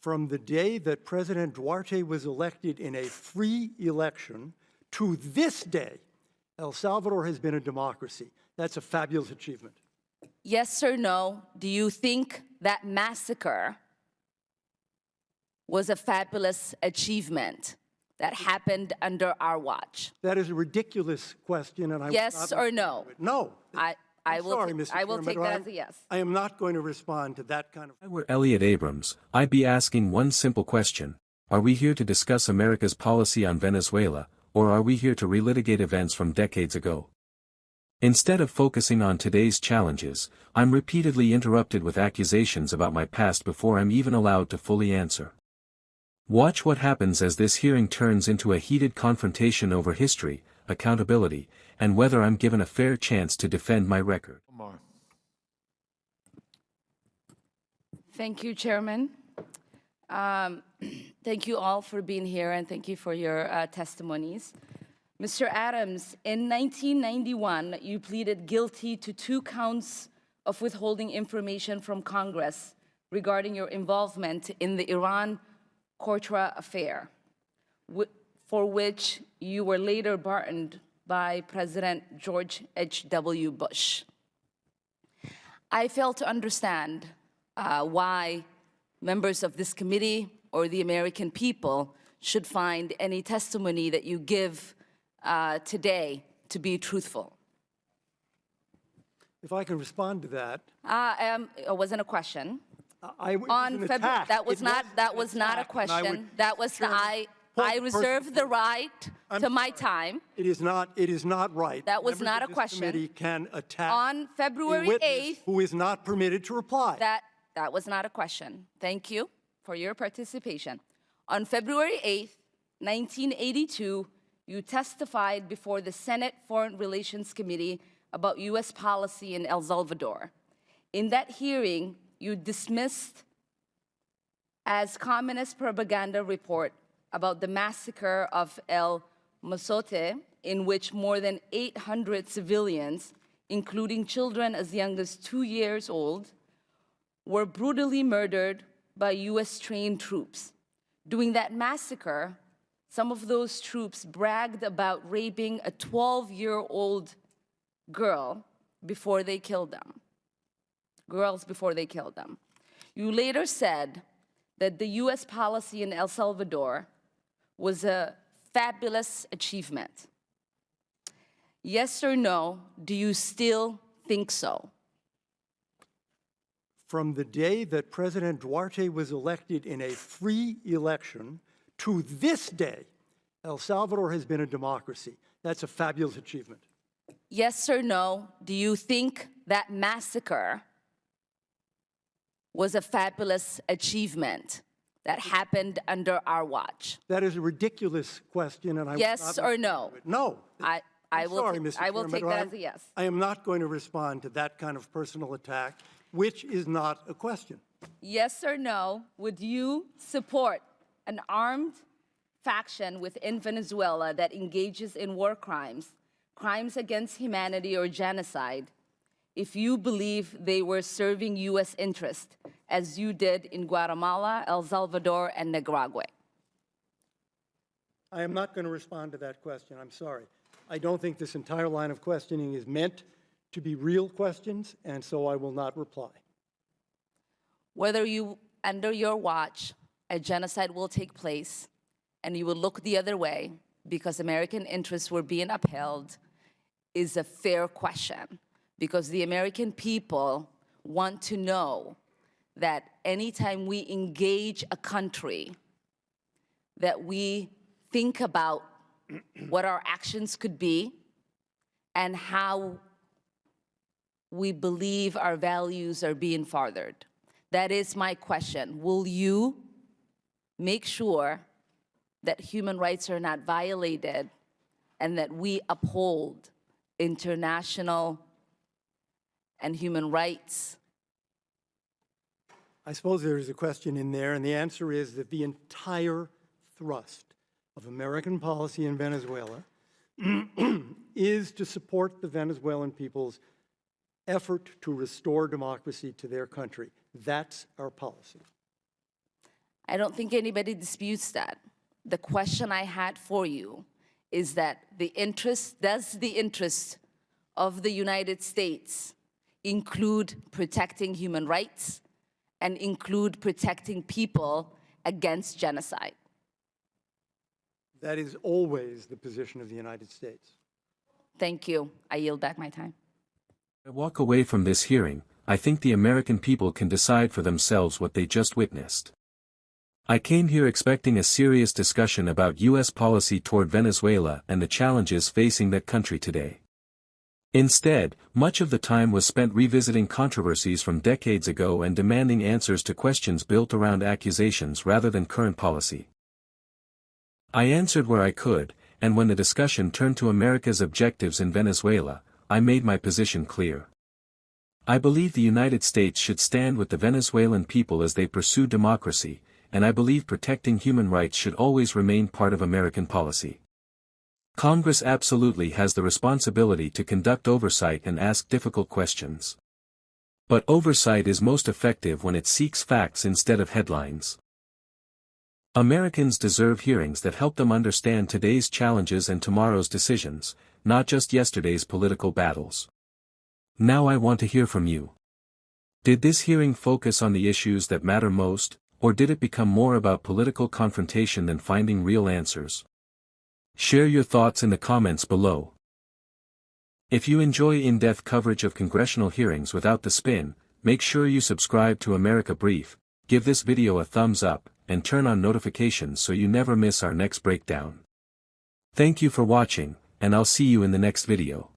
From the day that President Duarte was elected in a free election to this day, El Salvador has been a democracy. That's a fabulous achievement. Yes or no, do you think that massacre was a fabulous achievement that happened under our watch? That is a ridiculous question, and I yes or no? No. I will Chairman, take that as a yes. I am not going to respond to that kind of... If I were Elliott Abrams, I'd be asking one simple question. Are we here to discuss America's policy on Venezuela, or are we here to relitigate events from decades ago? Instead of focusing on today's challenges, I'm repeatedly interrupted with accusations about my past before I'm even allowed to fully answer. Watch what happens as this hearing turns into a heated confrontation over history, accountability, and whether I'm given a fair chance to defend my record. Thank you, Chairman. Thank you all for being here, and thank you for your testimonies. Mr. Adams, in 1991, you pleaded guilty to 2 counts of withholding information from Congress regarding your involvement in the Iran-Contra affair, for which you were later pardoned by President George H.W. Bush. I fail to understand why members of this committee or the American people should find any testimony that you give today to be truthful. If I can respond to that. It wasn't a question. That was not a question. I reserve the right to my time. It is not right. That was not a question. Committee can attack on February 8th, who is not permitted to reply. That was not a question. Thank you for your participation. On February 8th, 1982, you testified before the Senate Foreign Relations Committee about U.S. policy in El Salvador. In that hearing, you dismissed as communist propaganda report about the massacre of El Mozote, in which more than 800 civilians, including children as young as 2 years old, were brutally murdered by U.S.-trained troops. During that massacre, some of those troops bragged about raping a 12-year-old girl before they killed them. Girls before they killed them. You later said that the U.S. policy in El Salvador was a fabulous achievement. Yes or no, do you still think so? From the day that President Duarte was elected in a free election to this day, El Salvador has been a democracy. That's a fabulous achievement. Yes or no, do you think that massacre was a fabulous achievement that happened under our watch? That is a ridiculous question, and I yes or no? No. I will take that as a yes. I am not going to respond to that kind of personal attack, which is not a question. Yes or no, would you support an armed faction within Venezuela that engages in war crimes, crimes against humanity or genocide, if you believe they were serving U.S. interest, as you did in Guatemala, El Salvador, and Nicaragua? I am not going to respond to that question. I'm sorry. I don't think this entire line of questioning is meant to be real questions, and so I will not reply. Whether under your watch, a genocide will take place, and you will look the other way because American interests were being upheld, is a fair question. Because the American people want to know that anytime we engage a country, that we think about what our actions could be and how we believe our values are being furthered. That is my question. Will you make sure that human rights are not violated and that we uphold international and human rights? I suppose there is a question in there, and the answer is that the entire thrust of American policy in Venezuela is to support the Venezuelan people's effort to restore democracy to their country. That's our policy. I don't think anybody disputes that. The question I had for you is that does the interest of the United States include protecting human rights and include protecting people against genocide? That is always the position of the United States. Thank you. I yield back my time. As I walk away from this hearing, I think the American people can decide for themselves what they just witnessed. I came here expecting a serious discussion about U.S. policy toward Venezuela and the challenges facing that country today. Instead, much of the time was spent revisiting controversies from decades ago and demanding answers to questions built around accusations rather than current policy. I answered where I could, and when the discussion turned to America's objectives in Venezuela, I made my position clear. I believe the United States should stand with the Venezuelan people as they pursue democracy, and I believe protecting human rights should always remain part of American policy. Congress absolutely has the responsibility to conduct oversight and ask difficult questions. But oversight is most effective when it seeks facts instead of headlines. Americans deserve hearings that help them understand today's challenges and tomorrow's decisions, not just yesterday's political battles. Now I want to hear from you. Did this hearing focus on the issues that matter most, or did it become more about political confrontation than finding real answers? Share your thoughts in the comments below. If you enjoy in-depth coverage of congressional hearings without the spin, make sure you subscribe to America Brief, give this video a thumbs up, and turn on notifications so you never miss our next breakdown. Thank you for watching, and I'll see you in the next video.